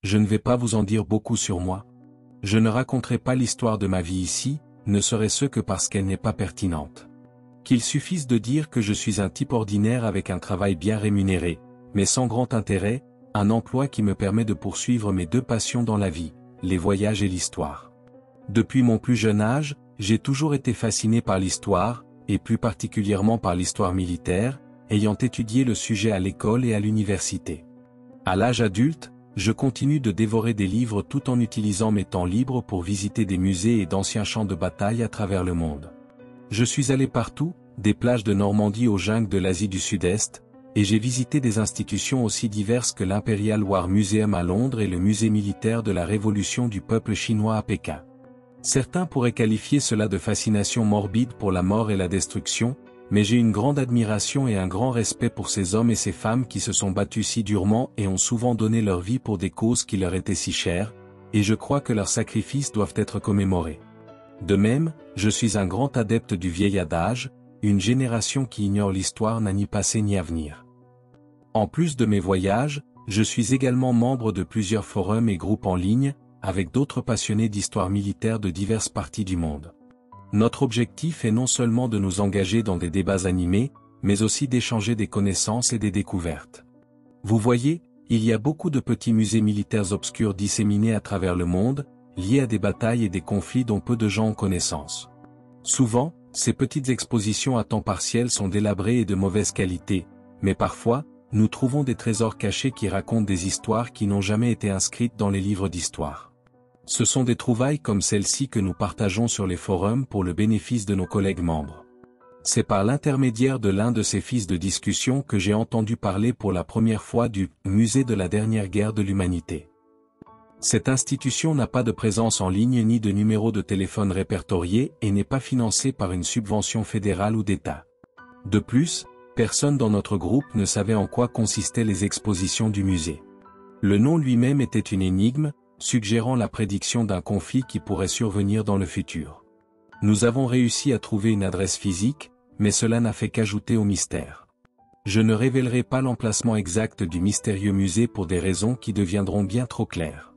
je ne vais pas vous en dire beaucoup sur moi. Je ne raconterai pas l'histoire de ma vie ici, ne serait-ce que parce qu'elle n'est pas pertinente. Qu'il suffise de dire que je suis un type ordinaire avec un travail bien rémunéré, mais sans grand intérêt, un emploi qui me permet de poursuivre mes deux passions dans la vie, les voyages et l'histoire. Depuis mon plus jeune âge, j'ai toujours été fasciné par l'histoire, et plus particulièrement par l'histoire militaire, ayant étudié le sujet à l'école et à l'université. À l'âge adulte, je continue de dévorer des livres tout en utilisant mes temps libres pour visiter des musées et d'anciens champs de bataille à travers le monde. Je suis allé partout, des plages de Normandie aux jungles de l'Asie du Sud-Est, et j'ai visité des institutions aussi diverses que l'Imperial War Museum à Londres et le musée militaire de la Révolution du peuple chinois à Pékin. Certains pourraient qualifier cela de fascination morbide pour la mort et la destruction, mais j'ai une grande admiration et un grand respect pour ces hommes et ces femmes qui se sont battus si durement et ont souvent donné leur vie pour des causes qui leur étaient si chères, et je crois que leurs sacrifices doivent être commémorés. De même, je suis un grand adepte du vieil adage, une génération qui ignore l'histoire n'a ni passé ni avenir. En plus de mes voyages, je suis également membre de plusieurs forums et groupes en ligne, avec d'autres passionnés d'histoire militaire de diverses parties du monde. Notre objectif est non seulement de nous engager dans des débats animés, mais aussi d'échanger des connaissances et des découvertes. Vous voyez, il y a beaucoup de petits musées militaires obscurs disséminés à travers le monde, liés à des batailles et des conflits dont peu de gens ont connaissance. Souvent, ces petites expositions à temps partiel sont délabrées et de mauvaise qualité, mais parfois, nous trouvons des trésors cachés qui racontent des histoires qui n'ont jamais été inscrites dans les livres d'histoire. Ce sont des trouvailles comme celle-ci que nous partageons sur les forums pour le bénéfice de nos collègues membres. C'est par l'intermédiaire de l'un de ces fils de discussion que j'ai entendu parler pour la première fois du « Musée de la dernière guerre de l'humanité ». Cette institution n'a pas de présence en ligne ni de numéro de téléphone répertorié et n'est pas financée par une subvention fédérale ou d'État. De plus, personne dans notre groupe ne savait en quoi consistaient les expositions du musée. Le nom lui-même était une énigme, suggérant la prédiction d'un conflit qui pourrait survenir dans le futur. Nous avons réussi à trouver une adresse physique, mais cela n'a fait qu'ajouter au mystère. Je ne révélerai pas l'emplacement exact du mystérieux musée pour des raisons qui deviendront bien trop claires.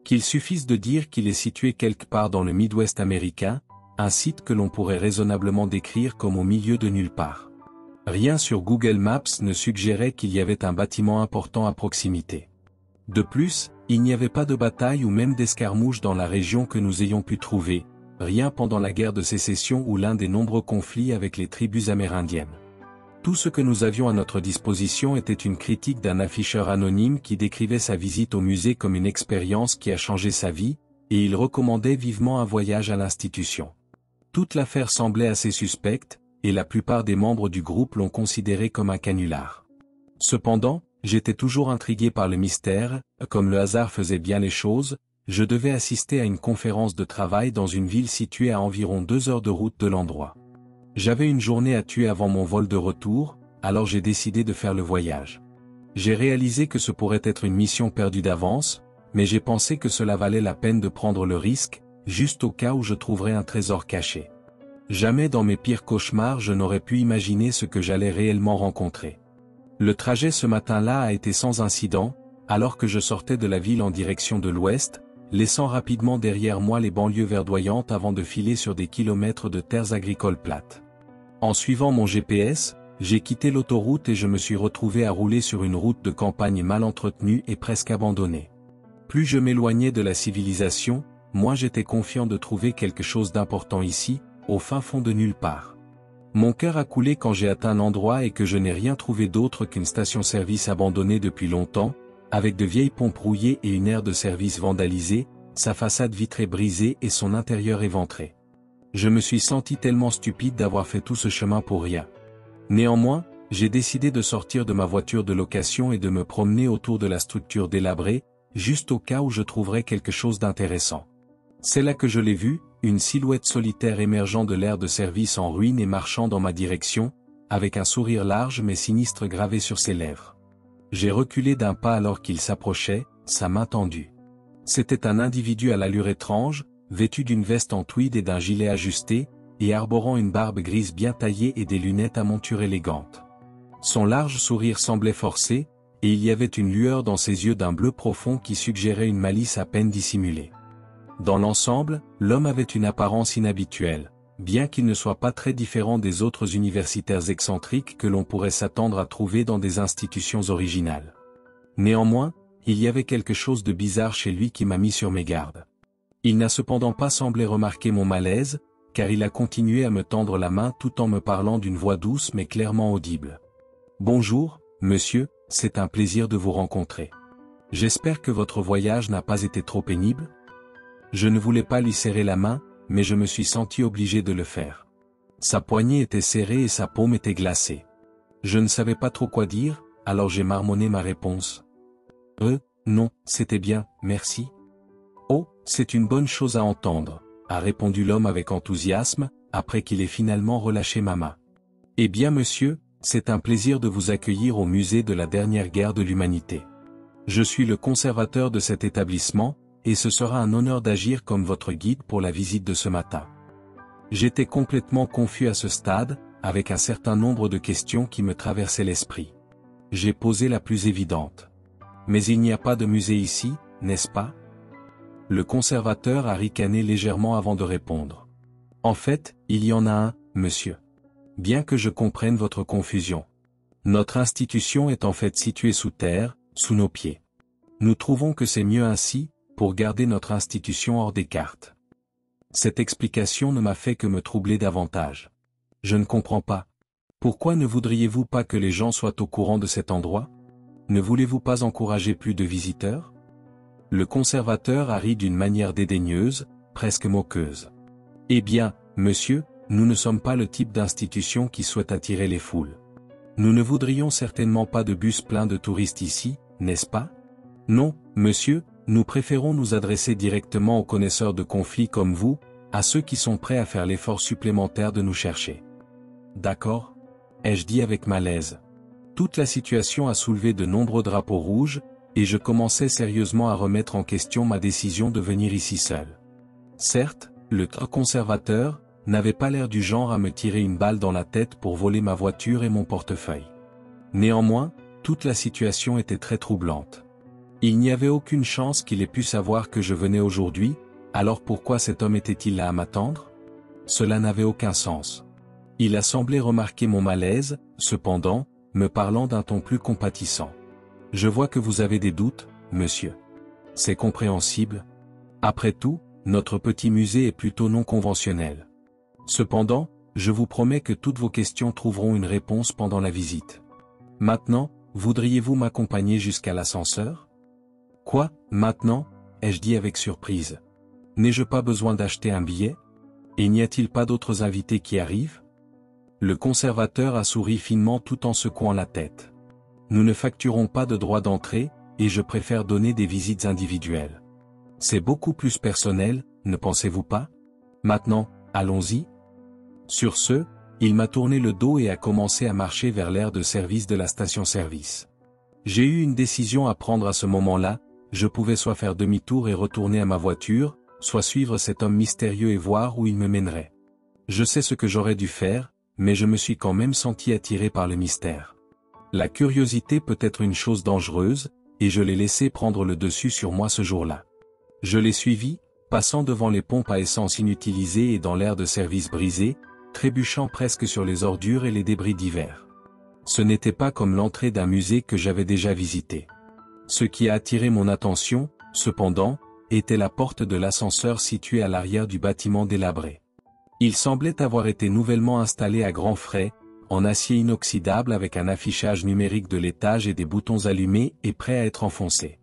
Qu'il suffise de dire qu'il est situé quelque part dans le Midwest américain, un site que l'on pourrait raisonnablement décrire comme au milieu de nulle part. Rien sur Google Maps ne suggérait qu'il y avait un bâtiment important à proximité. De plus, il n'y avait pas de bataille ou même d'escarmouche dans la région que nous ayons pu trouver, rien pendant la guerre de sécession ou l'un des nombreux conflits avec les tribus amérindiennes. Tout ce que nous avions à notre disposition était une critique d'un afficheur anonyme qui décrivait sa visite au musée comme une expérience qui a changé sa vie, et il recommandait vivement un voyage à l'institution. Toute l'affaire semblait assez suspecte, et la plupart des membres du groupe l'ont considéré comme un canular. Cependant, j'étais toujours intrigué par le mystère, comme le hasard faisait bien les choses, je devais assister à une conférence de travail dans une ville située à environ 2 heures de route de l'endroit. J'avais une journée à tuer avant mon vol de retour, alors j'ai décidé de faire le voyage. J'ai réalisé que ce pourrait être une mission perdue d'avance, mais j'ai pensé que cela valait la peine de prendre le risque, juste au cas où je trouverais un trésor caché. Jamais dans mes pires cauchemars je n'aurais pu imaginer ce que j'allais réellement rencontrer. Le trajet ce matin-là a été sans incident, alors que je sortais de la ville en direction de l'ouest, laissant rapidement derrière moi les banlieues verdoyantes avant de filer sur des kilomètres de terres agricoles plates. En suivant mon GPS, j'ai quitté l'autoroute et je me suis retrouvé à rouler sur une route de campagne mal entretenue et presque abandonnée. Plus je m'éloignais de la civilisation, moins j'étais confiant de trouver quelque chose d'important ici, au fin fond de nulle part. Mon cœur a coulé quand j'ai atteint l'endroit et que je n'ai rien trouvé d'autre qu'une station-service abandonnée depuis longtemps, avec de vieilles pompes rouillées et une aire de service vandalisée, sa façade vitrée brisée et son intérieur éventré. Je me suis senti tellement stupide d'avoir fait tout ce chemin pour rien. Néanmoins, j'ai décidé de sortir de ma voiture de location et de me promener autour de la structure délabrée, juste au cas où je trouverais quelque chose d'intéressant. C'est là que je l'ai vu, une silhouette solitaire émergeant de l'aire de service en ruine et marchant dans ma direction, avec un sourire large mais sinistre gravé sur ses lèvres. J'ai reculé d'un pas alors qu'il s'approchait, sa main tendue. C'était un individu à l'allure étrange, vêtu d'une veste en tweed et d'un gilet ajusté, et arborant une barbe grise bien taillée et des lunettes à monture élégantes. Son large sourire semblait forcé, et il y avait une lueur dans ses yeux d'un bleu profond qui suggérait une malice à peine dissimulée. Dans l'ensemble, l'homme avait une apparence inhabituelle, bien qu'il ne soit pas très différent des autres universitaires excentriques que l'on pourrait s'attendre à trouver dans des institutions originales. Néanmoins, il y avait quelque chose de bizarre chez lui qui m'a mis sur mes gardes. Il n'a cependant pas semblé remarquer mon malaise, car il a continué à me tendre la main tout en me parlant d'une voix douce mais clairement audible. « Bonjour, monsieur, c'est un plaisir de vous rencontrer. J'espère que votre voyage n'a pas été trop pénible ?» Je ne voulais pas lui serrer la main, mais je me suis senti obligé de le faire. Sa poignée était serrée et sa paume était glacée. Je ne savais pas trop quoi dire, alors j'ai marmonné ma réponse. « Non, c'était bien, merci. »« Oh, c'est une bonne chose à entendre, » a répondu l'homme avec enthousiasme, après qu'il ait finalement relâché ma main. « Eh bien monsieur, c'est un plaisir de vous accueillir au musée de la dernière guerre de l'humanité. Je suis le conservateur de cet établissement, et ce sera un honneur d'agir comme votre guide pour la visite de ce matin. » J'étais complètement confus à ce stade, avec un certain nombre de questions qui me traversaient l'esprit. J'ai posé la plus évidente. « Mais il n'y a pas de musée ici, n'est-ce pas ?» Le conservateur a ricané légèrement avant de répondre. « En fait, il y en a un, monsieur. Bien que je comprenne votre confusion. Notre institution est en fait située sous terre, sous nos pieds. Nous trouvons que c'est mieux ainsi, pour garder notre institution hors des cartes. » Cette explication ne m'a fait que me troubler davantage. Je ne comprends pas. Pourquoi ne voudriez-vous pas que les gens soient au courant de cet endroit? Ne voulez-vous pas encourager plus de visiteurs? Le conservateur a ri d'une manière dédaigneuse, presque moqueuse. Eh bien, monsieur, nous ne sommes pas le type d'institution qui souhaite attirer les foules. Nous ne voudrions certainement pas de bus pleins de touristes ici, n'est-ce pas? Non, monsieur, nous préférons nous adresser directement aux connaisseurs de conflits comme vous, à ceux qui sont prêts à faire l'effort supplémentaire de nous chercher. D'accord? Ai-je dit avec malaise. Toute la situation a soulevé de nombreux drapeaux rouges, et je commençais sérieusement à remettre en question ma décision de venir ici seul. Certes, le conservateur n'avait pas l'air du genre à me tirer une balle dans la tête pour voler ma voiture et mon portefeuille. Néanmoins, toute la situation était très troublante. Il n'y avait aucune chance qu'il ait pu savoir que je venais aujourd'hui, alors pourquoi cet homme était-il là à m'attendre? Cela n'avait aucun sens. Il a semblé remarquer mon malaise, cependant, me parlant d'un ton plus compatissant. « Je vois que vous avez des doutes, monsieur. C'est compréhensible. Après tout, notre petit musée est plutôt non conventionnel. Cependant, je vous promets que toutes vos questions trouveront une réponse pendant la visite. Maintenant, voudriez-vous m'accompagner jusqu'à l'ascenseur? » Quoi, maintenant? Ai-je dit avec surprise. N'ai-je pas besoin d'acheter un billet? Et n'y a-t-il pas d'autres invités qui arrivent? Le conservateur a souri finement tout en secouant la tête. Nous ne facturons pas de droit d'entrée, et je préfère donner des visites individuelles. C'est beaucoup plus personnel, ne pensez-vous pas? Maintenant, allons-y. Sur ce, il m'a tourné le dos et a commencé à marcher vers l'aire de service de la station-service. J'ai eu une décision à prendre à ce moment-là, je pouvais soit faire demi-tour et retourner à ma voiture, soit suivre cet homme mystérieux et voir où il me mènerait. Je sais ce que j'aurais dû faire, mais je me suis quand même senti attiré par le mystère. La curiosité peut être une chose dangereuse, et je l'ai laissé prendre le dessus sur moi ce jour-là. Je l'ai suivi, passant devant les pompes à essence inutilisées et dans l'aire de service brisé, trébuchant presque sur les ordures et les débris divers. Ce n'était pas comme l'entrée d'un musée que j'avais déjà visité. Ce qui a attiré mon attention, cependant, était la porte de l'ascenseur située à l'arrière du bâtiment délabré. Il semblait avoir été nouvellement installé à grands frais, en acier inoxydable avec un affichage numérique de l'étage et des boutons allumés et prêts à être enfoncés.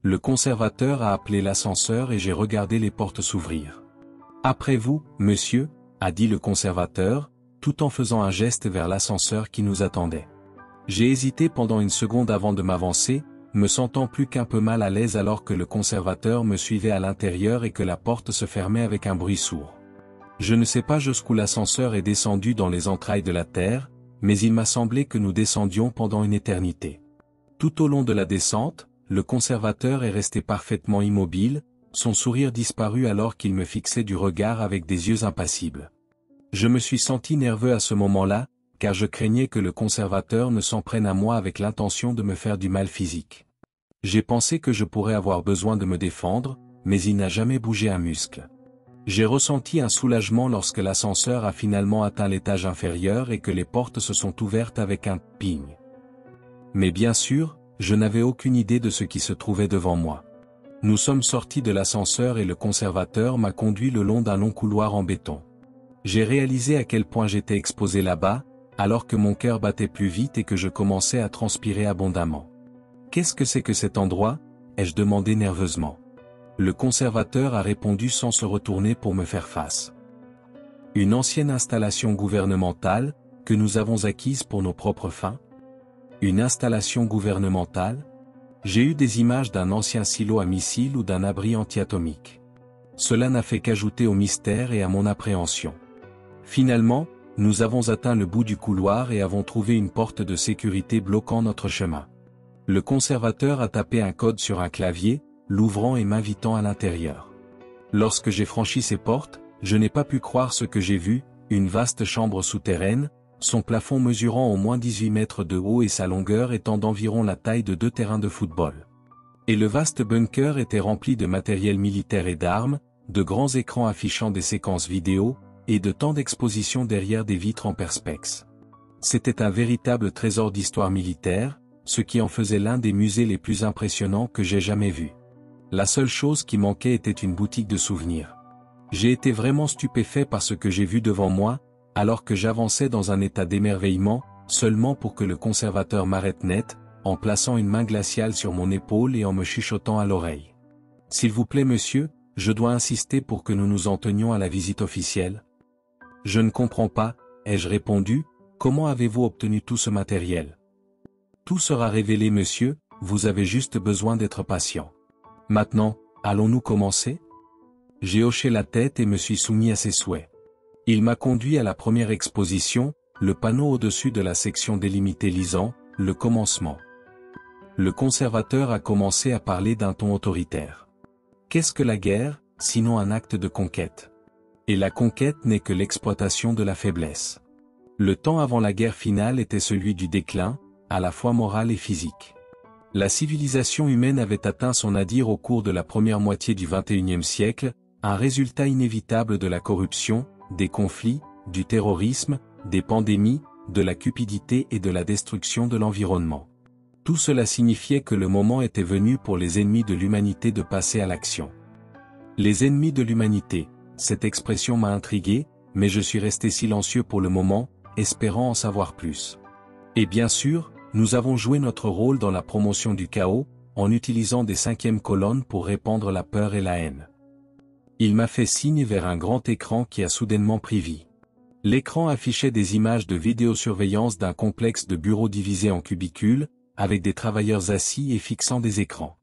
Le conservateur a appelé l'ascenseur et j'ai regardé les portes s'ouvrir. « Après vous, monsieur » a dit le conservateur, tout en faisant un geste vers l'ascenseur qui nous attendait. J'ai hésité pendant une seconde avant de m'avancer, me sentant plus qu'un peu mal à l'aise alors que le conservateur me suivait à l'intérieur et que la porte se fermait avec un bruit sourd. Je ne sais pas jusqu'où l'ascenseur est descendu dans les entrailles de la terre, mais il m'a semblé que nous descendions pendant une éternité. Tout au long de la descente, le conservateur est resté parfaitement immobile, son sourire disparut alors qu'il me fixait du regard avec des yeux impassibles. Je me suis senti nerveux à ce moment-là, car je craignais que le conservateur ne s'en prenne à moi avec l'intention de me faire du mal physique. J'ai pensé que je pourrais avoir besoin de me défendre, mais il n'a jamais bougé un muscle. J'ai ressenti un soulagement lorsque l'ascenseur a finalement atteint l'étage inférieur et que les portes se sont ouvertes avec un « ping ». Mais bien sûr, je n'avais aucune idée de ce qui se trouvait devant moi. Nous sommes sortis de l'ascenseur et le conservateur m'a conduit le long d'un long couloir en béton. J'ai réalisé à quel point j'étais exposé là-bas, alors que mon cœur battait plus vite et que je commençais à transpirer abondamment. « Qu'est-ce que c'est que cet endroit ?» ai-je demandé nerveusement. Le conservateur a répondu sans se retourner pour me faire face. « Une ancienne installation gouvernementale, que nous avons acquise pour nos propres fins ?»« Une installation gouvernementale ?» J'ai eu des images d'un ancien silo à missiles ou d'un abri anti-atomique. Cela n'a fait qu'ajouter au mystère et à mon appréhension. Finalement, nous avons atteint le bout du couloir et avons trouvé une porte de sécurité bloquant notre chemin. Le conservateur a tapé un code sur un clavier, l'ouvrant et m'invitant à l'intérieur. Lorsque j'ai franchi ces portes, je n'ai pas pu croire ce que j'ai vu, une vaste chambre souterraine, son plafond mesurant au moins 18 mètres de haut et sa longueur étant d'environ la taille de 2 terrains de football. Et le vaste bunker était rempli de matériel militaire et d'armes, de grands écrans affichant des séquences vidéo, et de tant d'expositions derrière des vitres en perspex. C'était un véritable trésor d'histoire militaire, ce qui en faisait l'un des musées les plus impressionnants que j'ai jamais vus. La seule chose qui manquait était une boutique de souvenirs. J'ai été vraiment stupéfait par ce que j'ai vu devant moi, alors que j'avançais dans un état d'émerveillement, seulement pour que le conservateur m'arrête net, en plaçant une main glaciale sur mon épaule et en me chuchotant à l'oreille. « S'il vous plaît monsieur, je dois insister pour que nous nous en tenions à la visite officielle. »« Je ne comprends pas, » ai-je répondu, « comment avez-vous obtenu tout ce matériel ? » ?»« Tout sera révélé monsieur, vous avez juste besoin d'être patient. »« Maintenant, allons-nous commencer ?» J'ai hoché la tête et me suis soumis à ses souhaits. Il m'a conduit à la première exposition, le panneau au-dessus de la section délimitée lisant « Le commencement ». Le conservateur a commencé à parler d'un ton autoritaire. Qu'est-ce que la guerre, sinon un acte de conquête? Et la conquête n'est que l'exploitation de la faiblesse. Le temps avant la guerre finale était celui du déclin, à la fois moral et physique. La civilisation humaine avait atteint son nadir au cours de la première moitié du XXIe siècle, un résultat inévitable de la corruption, des conflits, du terrorisme, des pandémies, de la cupidité et de la destruction de l'environnement. Tout cela signifiait que le moment était venu pour les ennemis de l'humanité de passer à l'action. Les ennemis de l'humanité, cette expression m'a intrigué, mais je suis resté silencieux pour le moment, espérant en savoir plus. Et bien sûr, nous avons joué notre rôle dans la promotion du chaos, en utilisant des cinquièmes colonnes pour répandre la peur et la haine. Il m'a fait signe vers un grand écran qui a soudainement pris vie. L'écran affichait des images de vidéosurveillance d'un complexe de bureaux divisés en cubicules, avec des travailleurs assis et fixant des écrans.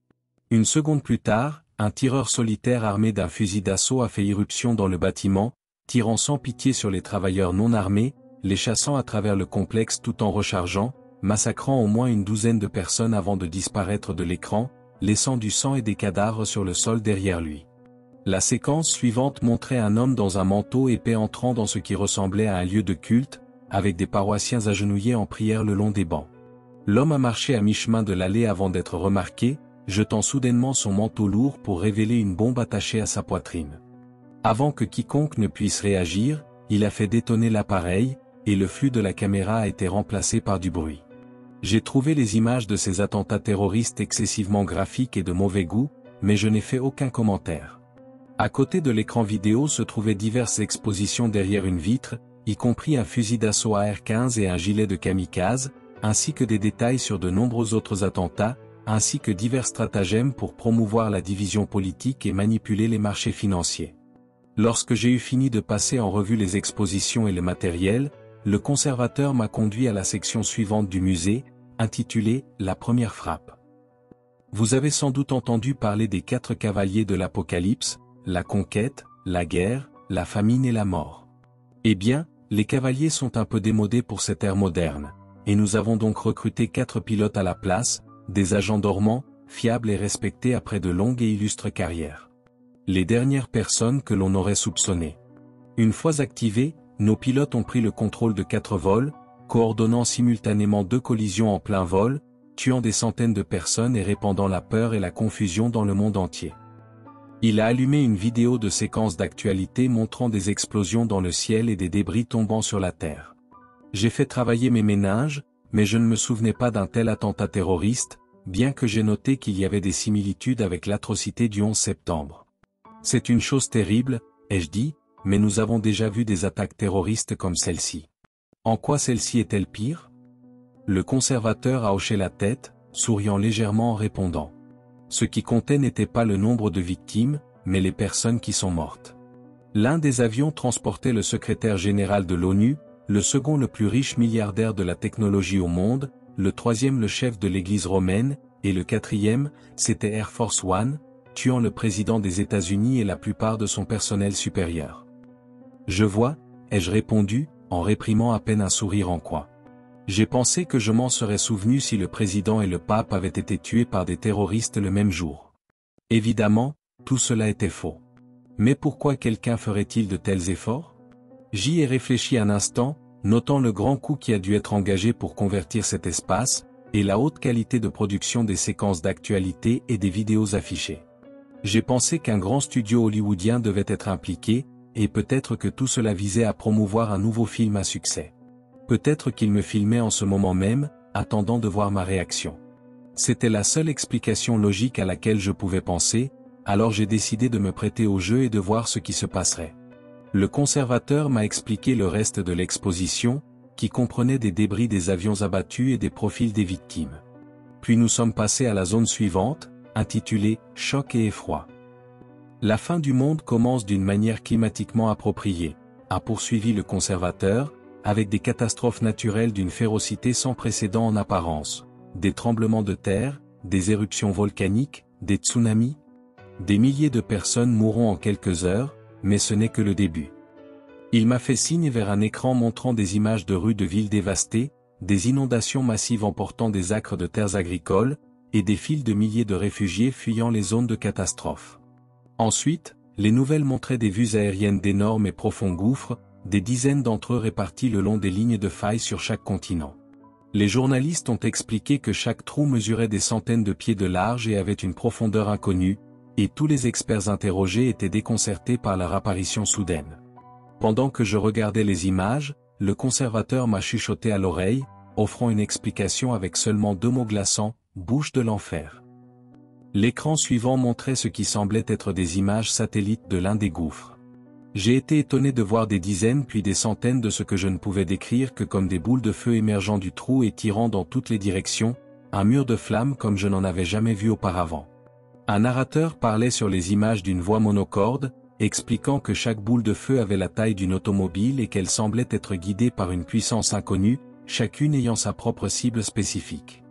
Une seconde plus tard, un tireur solitaire armé d'un fusil d'assaut a fait irruption dans le bâtiment, tirant sans pitié sur les travailleurs non armés, les chassant à travers le complexe tout en rechargeant, massacrant au moins une douzaine de personnes avant de disparaître de l'écran, laissant du sang et des cadavres sur le sol derrière lui. La séquence suivante montrait un homme dans un manteau épais entrant dans ce qui ressemblait à un lieu de culte, avec des paroissiens agenouillés en prière le long des bancs. L'homme a marché à mi-chemin de l'allée avant d'être remarqué, jetant soudainement son manteau lourd pour révéler une bombe attachée à sa poitrine. Avant que quiconque ne puisse réagir, il a fait détonner l'appareil, et le flux de la caméra a été remplacé par du bruit. J'ai trouvé les images de ces attentats terroristes excessivement graphiques et de mauvais goût, mais je n'ai fait aucun commentaire. À côté de l'écran vidéo se trouvaient diverses expositions derrière une vitre, y compris un fusil d'assaut AR-15 et un gilet de kamikaze, ainsi que des détails sur de nombreux autres attentats, ainsi que divers stratagèmes pour promouvoir la division politique et manipuler les marchés financiers. Lorsque j'ai eu fini de passer en revue les expositions et le matériel, le conservateur m'a conduit à la section suivante du musée, intitulée « La première frappe ». Vous avez sans doute entendu parler des 4 cavaliers de l'Apocalypse, la conquête, la guerre, la famine et la mort. Eh bien, les cavaliers sont un peu démodés pour cette ère moderne, et nous avons donc recruté 4 pilotes à la place, des agents dormants, fiables et respectés après de longues et illustres carrières. Les dernières personnes que l'on aurait soupçonnées. Une fois activés, nos pilotes ont pris le contrôle de 4 vols, coordonnant simultanément 2 collisions en plein vol, tuant des centaines de personnes et répandant la peur et la confusion dans le monde entier. Il a allumé une vidéo de séquence d'actualité montrant des explosions dans le ciel et des débris tombant sur la terre. J'ai fait travailler mes méninges, mais je ne me souvenais pas d'un tel attentat terroriste, bien que j'ai noté qu'il y avait des similitudes avec l'atrocité du 11 septembre. C'est une chose terrible, ai-je dit, mais nous avons déjà vu des attaques terroristes comme celle-ci. En quoi celle-ci est-elle pire? Le conservateur a hoché la tête, souriant légèrement en répondant. Ce qui comptait n'était pas le nombre de victimes, mais les personnes qui sont mortes. L'un des avions transportait le secrétaire général de l'ONU, le second le plus riche milliardaire de la technologie au monde, le troisième le chef de l'église romaine, et le quatrième, c'était Air Force One, tuant le président des États-Unis et la plupart de son personnel supérieur. Je vois, ai-je répondu, en réprimant à peine un sourire en coin. J'ai pensé que je m'en serais souvenu si le président et le pape avaient été tués par des terroristes le même jour. Évidemment, tout cela était faux. Mais pourquoi quelqu'un ferait-il de tels efforts? J'y ai réfléchi un instant, notant le grand coût qui a dû être engagé pour convertir cet espace, et la haute qualité de production des séquences d'actualité et des vidéos affichées. J'ai pensé qu'un grand studio hollywoodien devait être impliqué, et peut-être que tout cela visait à promouvoir un nouveau film à succès. Peut-être qu'il me filmait en ce moment même, attendant de voir ma réaction. C'était la seule explication logique à laquelle je pouvais penser, alors j'ai décidé de me prêter au jeu et de voir ce qui se passerait. Le conservateur m'a expliqué le reste de l'exposition, qui comprenait des débris des avions abattus et des profils des victimes. Puis nous sommes passés à la zone suivante, intitulée « Choc et effroi ». La fin du monde commence d'une manière climatiquement appropriée, a poursuivi le conservateur, avec des catastrophes naturelles d'une férocité sans précédent en apparence, des tremblements de terre, des éruptions volcaniques, des tsunamis. Des milliers de personnes mourront en quelques heures, mais ce n'est que le début. Il m'a fait signe vers un écran montrant des images de rues de villes dévastées, des inondations massives emportant des acres de terres agricoles, et des files de milliers de réfugiés fuyant les zones de catastrophe. Ensuite, les nouvelles montraient des vues aériennes d'énormes et profonds gouffres, des dizaines d'entre eux répartis le long des lignes de faille sur chaque continent. Les journalistes ont expliqué que chaque trou mesurait des centaines de pieds de large et avait une profondeur inconnue, et tous les experts interrogés étaient déconcertés par leur apparition soudaine. Pendant que je regardais les images, le conservateur m'a chuchoté à l'oreille, offrant une explication avec seulement 2 mots glaçants, « bouche de l'enfer ». L'écran suivant montrait ce qui semblait être des images satellites de l'un des gouffres. J'ai été étonné de voir des dizaines puis des centaines de ce que je ne pouvais décrire que comme des boules de feu émergeant du trou et tirant dans toutes les directions, un mur de flammes comme je n'en avais jamais vu auparavant. Un narrateur parlait sur les images d'une voix monocorde, expliquant que chaque boule de feu avait la taille d'une automobile et qu'elle semblait être guidée par une puissance inconnue, chacune ayant sa propre cible spécifique.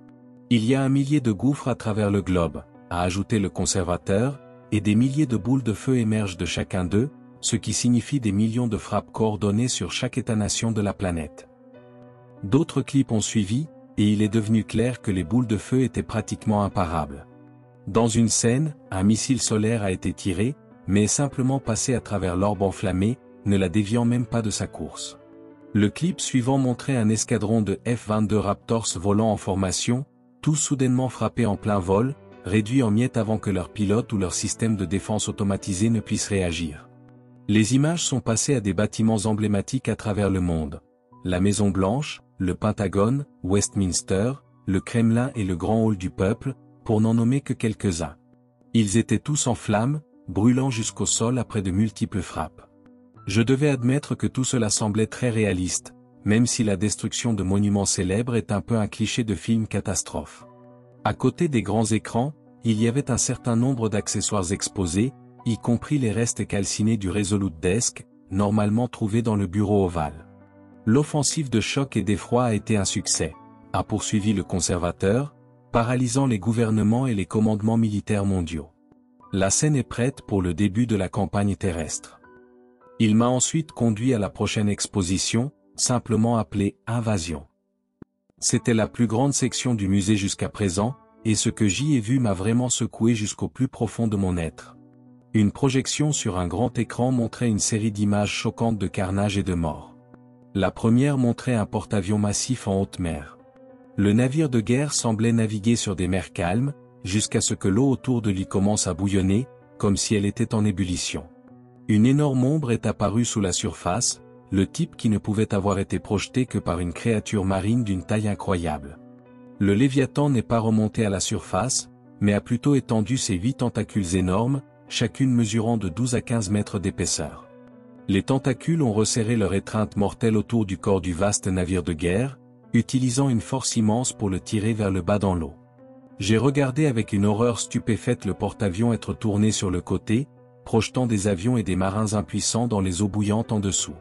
Il y a 1 millier de gouffres à travers le globe, a ajouté le conservateur, et des milliers de boules de feu émergent de chacun d'eux, ce qui signifie des millions de frappes coordonnées sur chaque État-nation de la planète. D'autres clips ont suivi, et il est devenu clair que les boules de feu étaient pratiquement imparables. Dans une scène, un missile solaire a été tiré, mais est simplement passé à travers l'orbe enflammé, ne la déviant même pas de sa course. Le clip suivant montrait un escadron de F-22 Raptors volant en formation, tous soudainement frappés en plein vol, réduits en miettes avant que leur pilote ou leur système de défense automatisé ne puisse réagir. Les images sont passées à des bâtiments emblématiques à travers le monde. La Maison Blanche, le Pentagone, Westminster, le Kremlin et le Grand Hall du Peuple, pour n'en nommer que quelques-uns. Ils étaient tous en flammes, brûlant jusqu'au sol après de multiples frappes. Je devais admettre que tout cela semblait très réaliste, même si la destruction de monuments célèbres est un peu un cliché de film catastrophe. À côté des grands écrans, il y avait un certain nombre d'accessoires exposés, y compris les restes calcinés du Resolute Desk, normalement trouvé dans le bureau ovale. L'offensive de choc et d'effroi a été un succès, a poursuivi le conservateur, paralysant les gouvernements et les commandements militaires mondiaux. La scène est prête pour le début de la campagne terrestre. Il m'a ensuite conduit à la prochaine exposition, simplement appelée « Invasion ». C'était la plus grande section du musée jusqu'à présent, et ce que j'y ai vu m'a vraiment secoué jusqu'au plus profond de mon être. Une projection sur un grand écran montrait une série d'images choquantes de carnage et de mort. La première montrait un porte-avions massif en haute mer. Le navire de guerre semblait naviguer sur des mers calmes, jusqu'à ce que l'eau autour de lui commence à bouillonner, comme si elle était en ébullition. Une énorme ombre est apparue sous la surface, le type qui ne pouvait avoir été projeté que par une créature marine d'une taille incroyable. Le Léviathan n'est pas remonté à la surface, mais a plutôt étendu ses 8 tentacules énormes, chacune mesurant de 12 à 15 mètres d'épaisseur. Les tentacules ont resserré leur étreinte mortelle autour du corps du vaste navire de guerre, utilisant une force immense pour le tirer vers le bas dans l'eau. J'ai regardé avec une horreur stupéfaite le porte-avions être tourné sur le côté, projetant des avions et des marins impuissants dans les eaux bouillantes en dessous.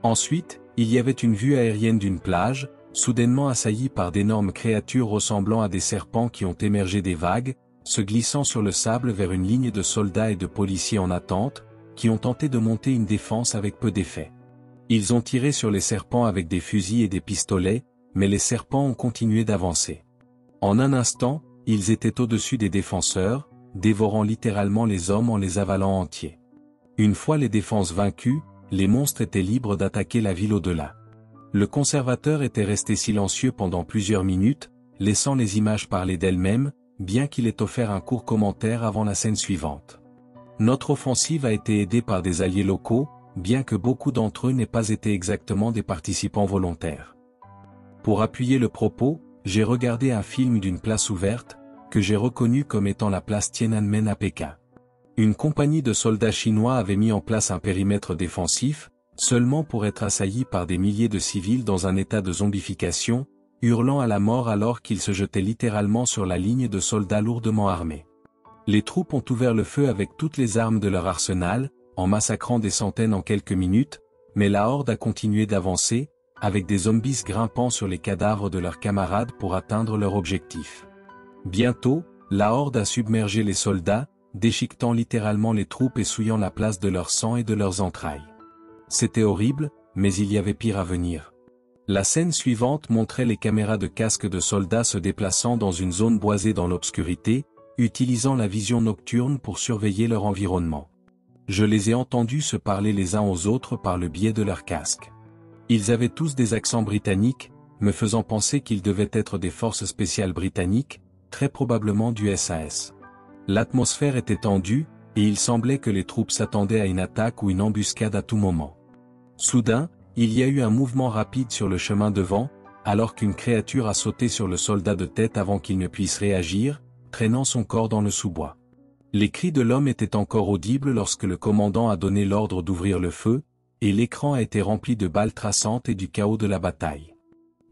Ensuite, il y avait une vue aérienne d'une plage, soudainement assaillie par d'énormes créatures ressemblant à des serpents qui ont émergé des vagues, se glissant sur le sable vers une ligne de soldats et de policiers en attente, qui ont tenté de monter une défense avec peu d'effet. Ils ont tiré sur les serpents avec des fusils et des pistolets, mais les serpents ont continué d'avancer. En un instant, ils étaient au-dessus des défenseurs, dévorant littéralement les hommes en les avalant entiers. Une fois les défenses vaincues, les monstres étaient libres d'attaquer la ville au-delà. Le conservateur était resté silencieux pendant plusieurs minutes, laissant les images parler d'elles-mêmes, bien qu'il ait offert un court commentaire avant la scène suivante. Notre offensive a été aidée par des alliés locaux, bien que beaucoup d'entre eux n'aient pas été exactement des participants volontaires. Pour appuyer le propos, j'ai regardé un film d'une place ouverte, que j'ai reconnu comme étant la place Tiananmen à Pékin. Une compagnie de soldats chinois avait mis en place un périmètre défensif, seulement pour être assaillis par des milliers de civils dans un état de zombification, hurlant à la mort alors qu'ils se jetaient littéralement sur la ligne de soldats lourdement armés. Les troupes ont ouvert le feu avec toutes les armes de leur arsenal, en massacrant des centaines en quelques minutes, mais la horde a continué d'avancer, avec des zombies grimpant sur les cadavres de leurs camarades pour atteindre leur objectif. Bientôt, la horde a submergé les soldats, déchiquetant littéralement les troupes et souillant la place de leur sang et de leurs entrailles. C'était horrible, mais il y avait pire à venir. La scène suivante montrait les caméras de casques de soldats se déplaçant dans une zone boisée dans l'obscurité, utilisant la vision nocturne pour surveiller leur environnement. Je les ai entendus se parler les uns aux autres par le biais de leurs casques. Ils avaient tous des accents britanniques, me faisant penser qu'ils devaient être des forces spéciales britanniques, très probablement du SAS. L'atmosphère était tendue, et il semblait que les troupes s'attendaient à une attaque ou une embuscade à tout moment. Soudain, il y a eu un mouvement rapide sur le chemin devant, alors qu'une créature a sauté sur le soldat de tête avant qu'il ne puisse réagir, traînant son corps dans le sous-bois. Les cris de l'homme étaient encore audibles lorsque le commandant a donné l'ordre d'ouvrir le feu, et l'écran a été rempli de balles traçantes et du chaos de la bataille.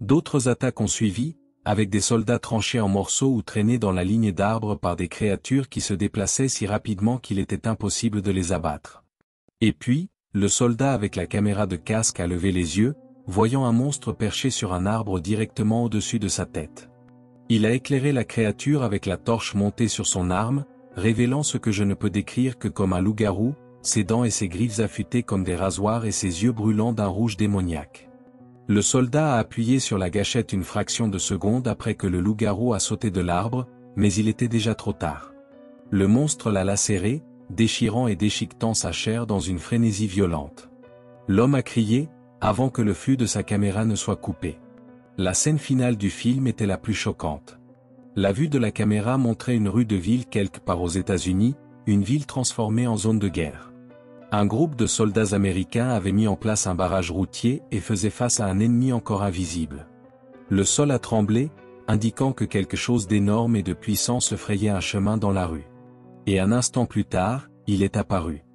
D'autres attaques ont suivi, avec des soldats tranchés en morceaux ou traînés dans la ligne d'arbres par des créatures qui se déplaçaient si rapidement qu'il était impossible de les abattre. Et puis, le soldat avec la caméra de casque a levé les yeux, voyant un monstre perché sur un arbre directement au-dessus de sa tête. Il a éclairé la créature avec la torche montée sur son arme, révélant ce que je ne peux décrire que comme un loup-garou, ses dents et ses griffes affûtées comme des rasoirs et ses yeux brûlants d'un rouge démoniaque. Le soldat a appuyé sur la gâchette une fraction de seconde après que le loup-garou a sauté de l'arbre, mais il était déjà trop tard. Le monstre l'a lacéré, déchirant et déchiquetant sa chair dans une frénésie violente. L'homme a crié, avant que le flux de sa caméra ne soit coupé. La scène finale du film était la plus choquante. La vue de la caméra montrait une rue de ville quelque part aux États-Unis, une ville transformée en zone de guerre. Un groupe de soldats américains avait mis en place un barrage routier et faisait face à un ennemi encore invisible. Le sol a tremblé, indiquant que quelque chose d'énorme et de puissant se frayait un chemin dans la rue. Et un instant plus tard, il est apparu.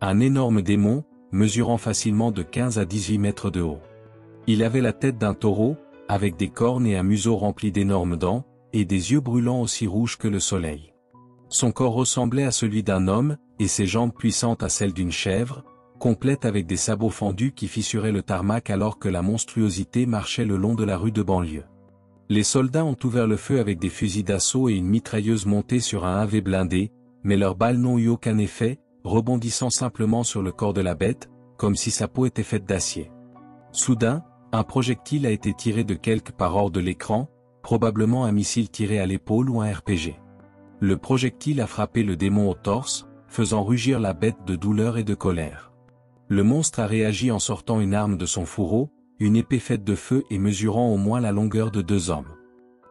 Un énorme démon, mesurant facilement de 15 à 18 mètres de haut. Il avait la tête d'un taureau, avec des cornes et un museau rempli d'énormes dents, et des yeux brûlants aussi rouges que le soleil. Son corps ressemblait à celui d'un homme, et ses jambes puissantes à celles d'une chèvre, complètes avec des sabots fendus qui fissuraient le tarmac alors que la monstruosité marchait le long de la rue de banlieue. Les soldats ont ouvert le feu avec des fusils d'assaut et une mitrailleuse montée sur un AV blindé, mais leurs balles n'ont eu aucun effet, rebondissant simplement sur le corps de la bête, comme si sa peau était faite d'acier. Soudain, un projectile a été tiré de quelque part hors de l'écran, probablement un missile tiré à l'épaule ou un RPG. Le projectile a frappé le démon au torse, faisant rugir la bête de douleur et de colère. Le monstre a réagi en sortant une arme de son fourreau, une épée faite de feu et mesurant au moins la longueur de 2 hommes.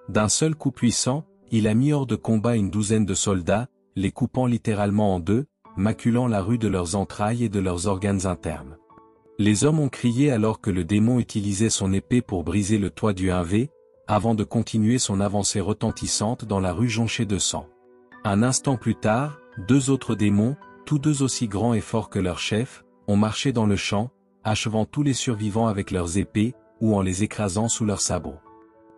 D'un seul coup puissant, il a mis hors de combat une douzaine de soldats, les coupant littéralement en deux, maculant la rue de leurs entrailles et de leurs organes internes. Les hommes ont crié alors que le démon utilisait son épée pour briser le toit du 1V, avant de continuer son avancée retentissante dans la rue jonchée de sang. Un instant plus tard, 2 autres démons, tous deux aussi grands et forts que leur chef, ont marché dans le champ, achevant tous les survivants avec leurs épées, ou en les écrasant sous leurs sabots.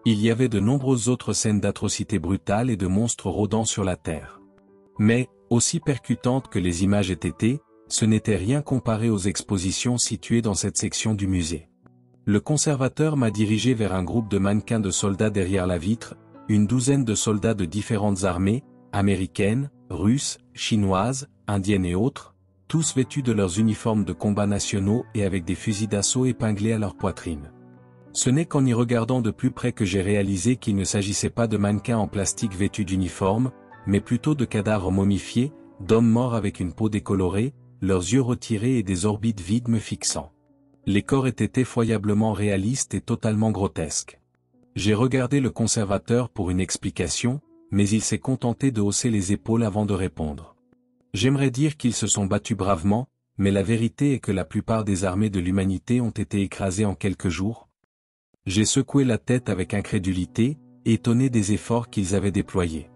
Il y avait de nombreuses autres scènes d'atrocités brutales et de monstres rôdant sur la terre. Mais, aussi percutantes que les images aient été, ce n'était rien comparé aux expositions situées dans cette section du musée. Le conservateur m'a dirigé vers un groupe de mannequins de soldats derrière la vitre, une douzaine de soldats de différentes armées, américaines, russes, chinoises, indiennes et autres, tous vêtus de leurs uniformes de combat nationaux et avec des fusils d'assaut épinglés à leur poitrine. Ce n'est qu'en y regardant de plus près que j'ai réalisé qu'il ne s'agissait pas de mannequins en plastique vêtus d'uniformes, mais plutôt de cadavres momifiés, d'hommes morts avec une peau décolorée, leurs yeux retirés et des orbites vides me fixant. Les corps étaient effroyablement réalistes et totalement grotesques. J'ai regardé le conservateur pour une explication, mais il s'est contenté de hausser les épaules avant de répondre. J'aimerais dire qu'ils se sont battus bravement, mais la vérité est que la plupart des armées de l'humanité ont été écrasées en quelques jours. J'ai secoué la tête avec incrédulité, étonné des efforts qu'ils avaient déployés.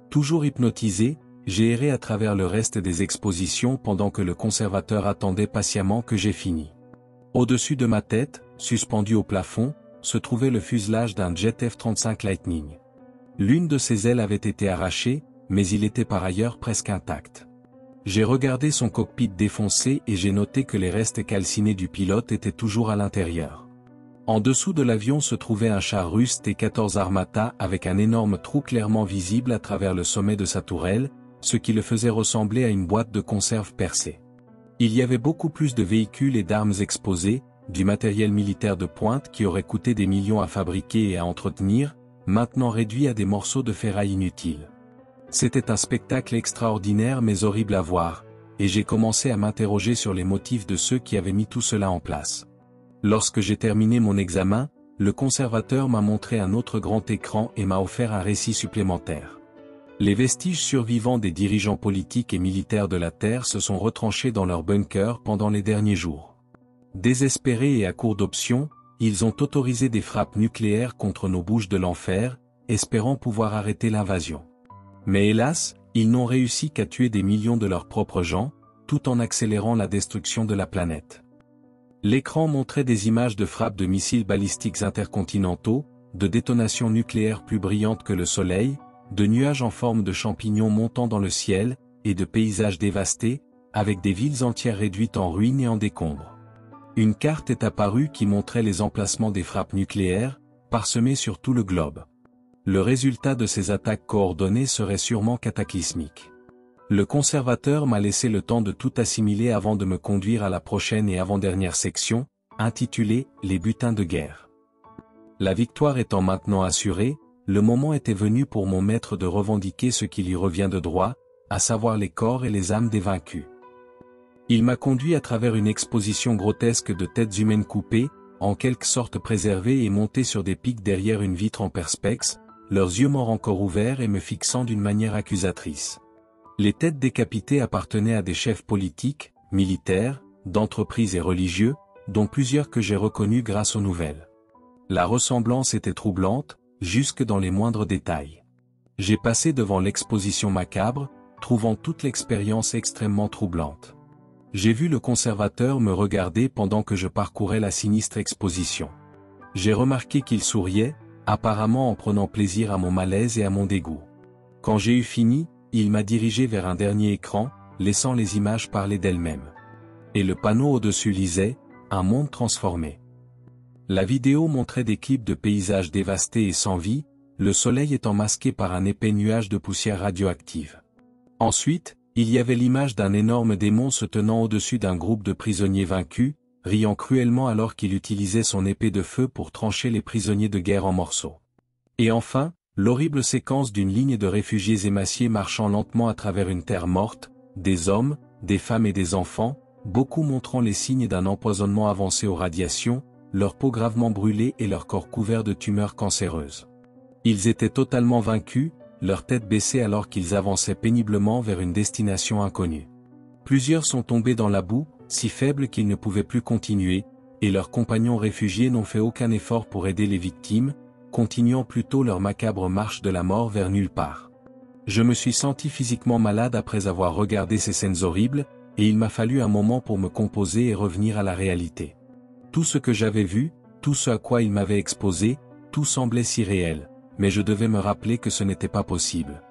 Toujours hypnotisé, j'ai erré à travers le reste des expositions pendant que le conservateur attendait patiemment que j'aie fini. Au-dessus de ma tête, suspendu au plafond, se trouvait le fuselage d'un jet F-35 Lightning. L'une de ses ailes avait été arrachée, mais il était par ailleurs presque intact. J'ai regardé son cockpit défoncé et j'ai noté que les restes calcinés du pilote étaient toujours à l'intérieur. En dessous de l'avion se trouvait un char russe T-14 Armata avec un énorme trou clairement visible à travers le sommet de sa tourelle, ce qui le faisait ressembler à une boîte de conserve percée. Il y avait beaucoup plus de véhicules et d'armes exposés, du matériel militaire de pointe qui aurait coûté des millions à fabriquer et à entretenir, maintenant réduit à des morceaux de ferraille inutiles. C'était un spectacle extraordinaire mais horrible à voir, et j'ai commencé à m'interroger sur les motifs de ceux qui avaient mis tout cela en place. Lorsque j'ai terminé mon examen, le conservateur m'a montré un autre grand écran et m'a offert un récit supplémentaire. Les vestiges survivants des dirigeants politiques et militaires de la Terre se sont retranchés dans leurs bunkers pendant les derniers jours. Désespérés et à court d'options, ils ont autorisé des frappes nucléaires contre nos bouches de l'enfer, espérant pouvoir arrêter l'invasion. Mais hélas, ils n'ont réussi qu'à tuer des millions de leurs propres gens, tout en accélérant la destruction de la planète. L'écran montrait des images de frappes de missiles balistiques intercontinentaux, de détonations nucléaires plus brillantes que le Soleil, de nuages en forme de champignons montant dans le ciel, et de paysages dévastés, avec des villes entières réduites en ruines et en décombres. Une carte est apparue qui montrait les emplacements des frappes nucléaires, parsemées sur tout le globe. Le résultat de ces attaques coordonnées serait sûrement cataclysmique. Le conservateur m'a laissé le temps de tout assimiler avant de me conduire à la prochaine et avant-dernière section, intitulée « Les butins de guerre ». La victoire étant maintenant assurée, le moment était venu pour mon maître de revendiquer ce qui lui revient de droit, à savoir les corps et les âmes des vaincus. Il m'a conduit à travers une exposition grotesque de têtes humaines coupées, en quelque sorte préservées et montées sur des pics derrière une vitre en perspex, leurs yeux morts encore ouverts et me fixant d'une manière accusatrice. Les têtes décapitées appartenaient à des chefs politiques, militaires, d'entreprises et religieux, dont plusieurs que j'ai reconnus grâce aux nouvelles. La ressemblance était troublante, jusque dans les moindres détails. J'ai passé devant l'exposition macabre, trouvant toute l'expérience extrêmement troublante. J'ai vu le conservateur me regarder pendant que je parcourais la sinistre exposition. J'ai remarqué qu'il souriait, apparemment en prenant plaisir à mon malaise et à mon dégoût. Quand j'ai eu fini, il m'a dirigé vers un dernier écran, laissant les images parler d'elles-mêmes. Et le panneau au-dessus lisait « Un monde transformé ». La vidéo montrait des clips de paysages dévastés et sans vie, le soleil étant masqué par un épais nuage de poussière radioactive. Ensuite, il y avait l'image d'un énorme démon se tenant au-dessus d'un groupe de prisonniers vaincus, riant cruellement alors qu'il utilisait son épée de feu pour trancher les prisonniers de guerre en morceaux. Et enfin, l'horrible séquence d'une ligne de réfugiés émaciés marchant lentement à travers une terre morte, des hommes, des femmes et des enfants, beaucoup montrant les signes d'un empoisonnement avancé aux radiations, leur peau gravement brûlée et leur corps couvert de tumeurs cancéreuses. Ils étaient totalement vaincus, leur tête baissée alors qu'ils avançaient péniblement vers une destination inconnue. Plusieurs sont tombés dans la boue, si faibles qu'ils ne pouvaient plus continuer, et leurs compagnons réfugiés n'ont fait aucun effort pour aider les victimes, continuant plutôt leur macabre marche de la mort vers nulle part. Je me suis senti physiquement malade après avoir regardé ces scènes horribles, et il m'a fallu un moment pour me composer et revenir à la réalité. Tout ce que j'avais vu, tout ce à quoi il m'avait exposé, tout semblait si réel, mais je devais me rappeler que ce n'était pas possible.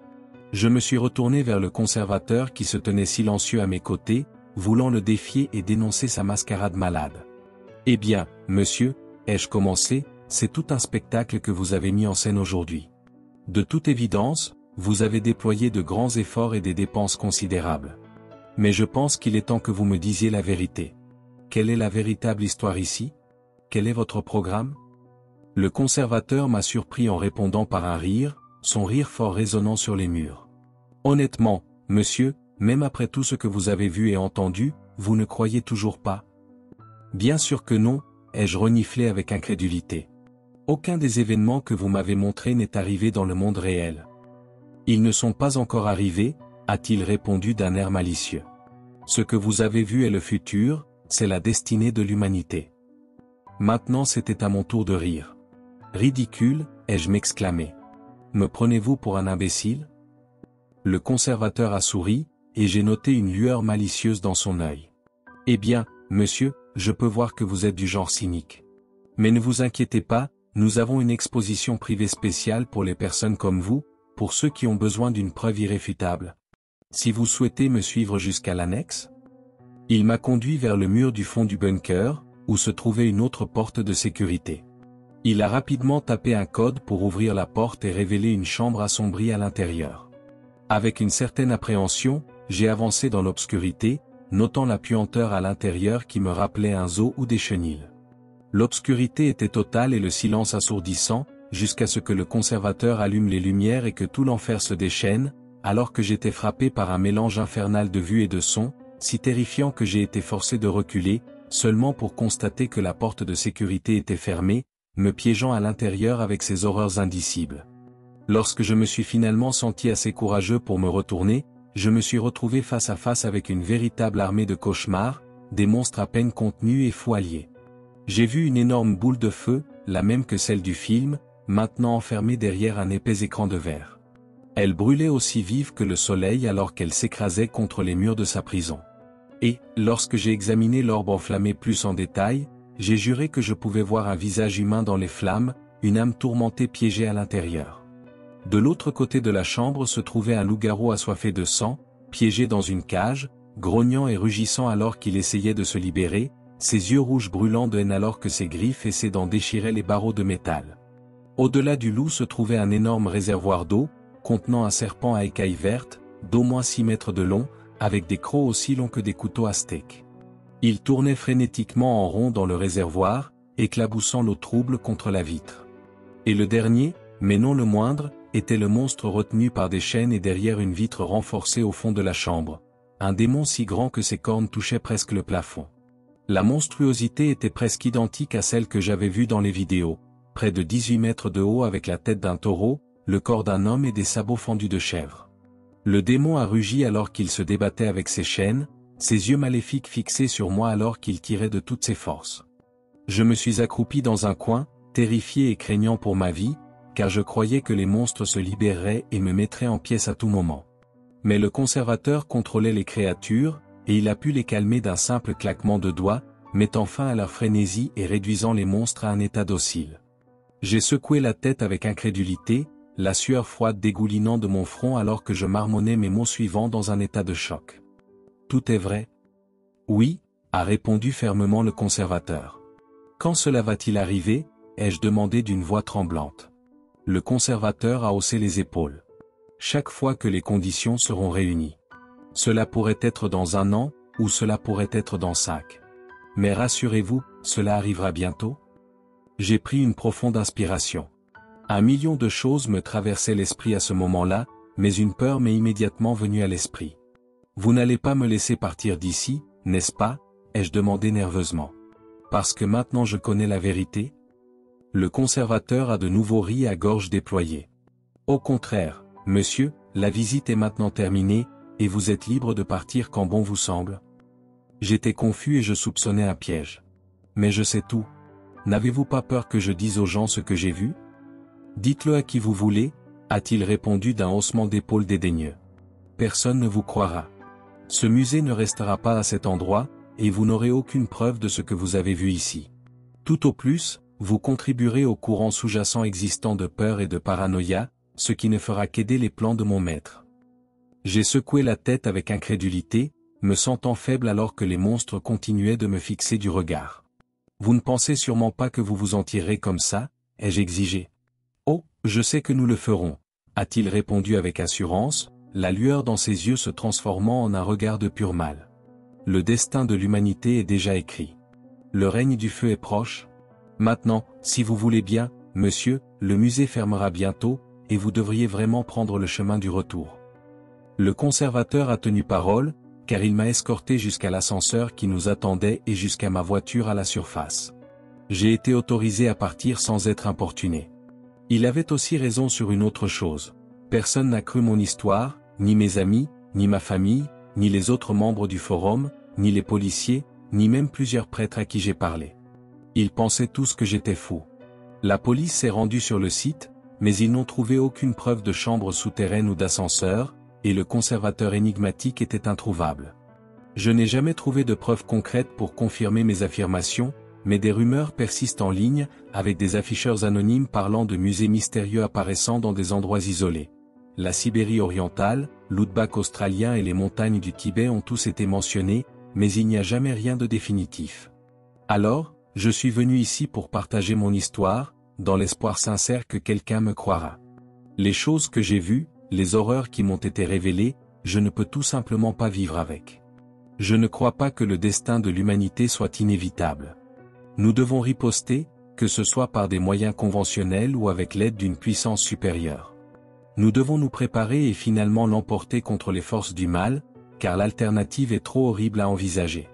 Je me suis retourné vers le conservateur qui se tenait silencieux à mes côtés, voulant le défier et dénoncer sa mascarade malade. « Eh bien, monsieur, ai-je commencé, c'est tout un spectacle que vous avez mis en scène aujourd'hui. De toute évidence, vous avez déployé de grands efforts et des dépenses considérables. Mais je pense qu'il est temps que vous me disiez la vérité. Quelle est la véritable histoire ici? Quel est votre programme ?» Le conservateur m'a surpris en répondant par un rire, son rire fort résonnant sur les murs. « Honnêtement, monsieur, même après tout ce que vous avez vu et entendu, vous ne croyez toujours pas? » « Bien sûr que non, ai-je reniflé avec incrédulité. Aucun des événements que vous m'avez montrés n'est arrivé dans le monde réel. »« Ils ne sont pas encore arrivés, » a-t-il répondu d'un air malicieux. « Ce que vous avez vu est le futur, c'est la destinée de l'humanité. » Maintenant c'était à mon tour de rire. « Ridicule, ai-je m'exclamé. Me prenez-vous pour un imbécile? » Le conservateur a souri, et j'ai noté une lueur malicieuse dans son œil. « Eh bien, monsieur, je peux voir que vous êtes du genre cynique. Mais ne vous inquiétez pas, nous avons une exposition privée spéciale pour les personnes comme vous, pour ceux qui ont besoin d'une preuve irréfutable. Si vous souhaitez me suivre jusqu'à l'annexe. » Il m'a conduit vers le mur du fond du bunker, où se trouvait une autre porte de sécurité. Il a rapidement tapé un code pour ouvrir la porte et révéler une chambre assombrie à l'intérieur. Avec une certaine appréhension, j'ai avancé dans l'obscurité, notant la puanteur à l'intérieur qui me rappelait un zoo ou des chenilles. L'obscurité était totale et le silence assourdissant, jusqu'à ce que le conservateur allume les lumières et que tout l'enfer se déchaîne, alors que j'étais frappé par un mélange infernal de vue et de son, si terrifiant que j'ai été forcé de reculer, seulement pour constater que la porte de sécurité était fermée, me piégeant à l'intérieur avec ses horreurs indicibles. Lorsque je me suis finalement senti assez courageux pour me retourner, je me suis retrouvé face à face avec une véritable armée de cauchemars, des monstres à peine contenus et fous alliés. J'ai vu une énorme boule de feu, la même que celle du film, maintenant enfermée derrière un épais écran de verre. Elle brûlait aussi vive que le soleil alors qu'elle s'écrasait contre les murs de sa prison. Et, lorsque j'ai examiné l'orbe enflammé plus en détail, j'ai juré que je pouvais voir un visage humain dans les flammes, une âme tourmentée piégée à l'intérieur. De l'autre côté de la chambre se trouvait un loup-garou assoiffé de sang, piégé dans une cage, grognant et rugissant alors qu'il essayait de se libérer, ses yeux rouges brûlants de haine alors que ses griffes et ses dents déchiraient les barreaux de métal. Au-delà du loup se trouvait un énorme réservoir d'eau, contenant un serpent à écailles vertes, d'au moins 6 mètres de long, avec des crocs aussi longs que des couteaux à steak. Il tournait frénétiquement en rond dans le réservoir, éclaboussant l'eau trouble contre la vitre. Et le dernier, mais non le moindre, était le monstre retenu par des chaînes et derrière une vitre renforcée au fond de la chambre. Un démon si grand que ses cornes touchaient presque le plafond. La monstruosité était presque identique à celle que j'avais vue dans les vidéos, près de 18 mètres de haut avec la tête d'un taureau, le corps d'un homme et des sabots fendus de chèvre. Le démon a rugi alors qu'il se débattait avec ses chaînes, ses yeux maléfiques fixés sur moi alors qu'il tirait de toutes ses forces. Je me suis accroupi dans un coin, terrifié et craignant pour ma vie, car je croyais que les monstres se libéreraient et me mettraient en pièces à tout moment. Mais le conservateur contrôlait les créatures, et il a pu les calmer d'un simple claquement de doigts, mettant fin à leur frénésie et réduisant les monstres à un état docile. J'ai secoué la tête avec incrédulité, la sueur froide dégoulinant de mon front alors que je marmonnais mes mots suivants dans un état de choc. « Tout est vrai ? » ?»« Oui, » a répondu fermement le conservateur. « Quand cela va-t-il arriver ?» ai-je demandé d'une voix tremblante. Le conservateur a haussé les épaules. « Chaque fois que les conditions seront réunies. Cela pourrait être dans 1 an, ou cela pourrait être dans 5. Mais rassurez-vous, cela arrivera bientôt. » J'ai pris une profonde inspiration. 1 million de choses me traversaient l'esprit à ce moment-là, mais une peur m'est immédiatement venue à l'esprit. « Vous n'allez pas me laisser partir d'ici, n'est-ce pas ?» ai-je demandé nerveusement. « Parce que maintenant je connais la vérité? Le conservateur a de nouveau ri à gorge déployée. Au contraire, monsieur, la visite est maintenant terminée, et vous êtes libre de partir quand bon vous semble. J'étais confus et je soupçonnais un piège. Mais je sais tout. N'avez-vous pas peur que je dise aux gens ce que j'ai vu? Dites-le à qui vous voulez, a-t-il répondu d'un haussement d'épaules dédaigneux. Personne ne vous croira. Ce musée ne restera pas à cet endroit, et vous n'aurez aucune preuve de ce que vous avez vu ici. Tout au plus, vous contribuerez au courant sous-jacent existant de peur et de paranoïa, ce qui ne fera qu'aider les plans de mon maître. J'ai secoué la tête avec incrédulité, me sentant faible alors que les monstres continuaient de me fixer du regard. Vous ne pensez sûrement pas que vous vous en tirerez comme ça, ai-je exigé. Oh, je sais que nous le ferons, a-t-il répondu avec assurance, la lueur dans ses yeux se transformant en un regard de pur mal. Le destin de l'humanité est déjà écrit. Le règne du feu est proche. Maintenant, si vous voulez bien, monsieur, le musée fermera bientôt, et vous devriez vraiment prendre le chemin du retour. Le conservateur a tenu parole, car il m'a escorté jusqu'à l'ascenseur qui nous attendait et jusqu'à ma voiture à la surface. J'ai été autorisé à partir sans être importuné. Il avait aussi raison sur une autre chose. Personne n'a cru mon histoire, ni mes amis, ni ma famille, ni les autres membres du forum, ni les policiers, ni même plusieurs prêtres à qui j'ai parlé. Ils pensaient tous que j'étais fou. La police s'est rendue sur le site, mais ils n'ont trouvé aucune preuve de chambre souterraine ou d'ascenseur, et le conservateur énigmatique était introuvable. Je n'ai jamais trouvé de preuves concrètes pour confirmer mes affirmations, mais des rumeurs persistent en ligne, avec des afficheurs anonymes parlant de musées mystérieux apparaissant dans des endroits isolés. La Sibérie orientale, l'outback australien et les montagnes du Tibet ont tous été mentionnés, mais il n'y a jamais rien de définitif. Alors, je suis venu ici pour partager mon histoire, dans l'espoir sincère que quelqu'un me croira. Les choses que j'ai vues, les horreurs qui m'ont été révélées, je ne peux tout simplement pas vivre avec. Je ne crois pas que le destin de l'humanité soit inévitable. Nous devons riposter, que ce soit par des moyens conventionnels ou avec l'aide d'une puissance supérieure. Nous devons nous préparer et finalement l'emporter contre les forces du mal, car l'alternative est trop horrible à envisager.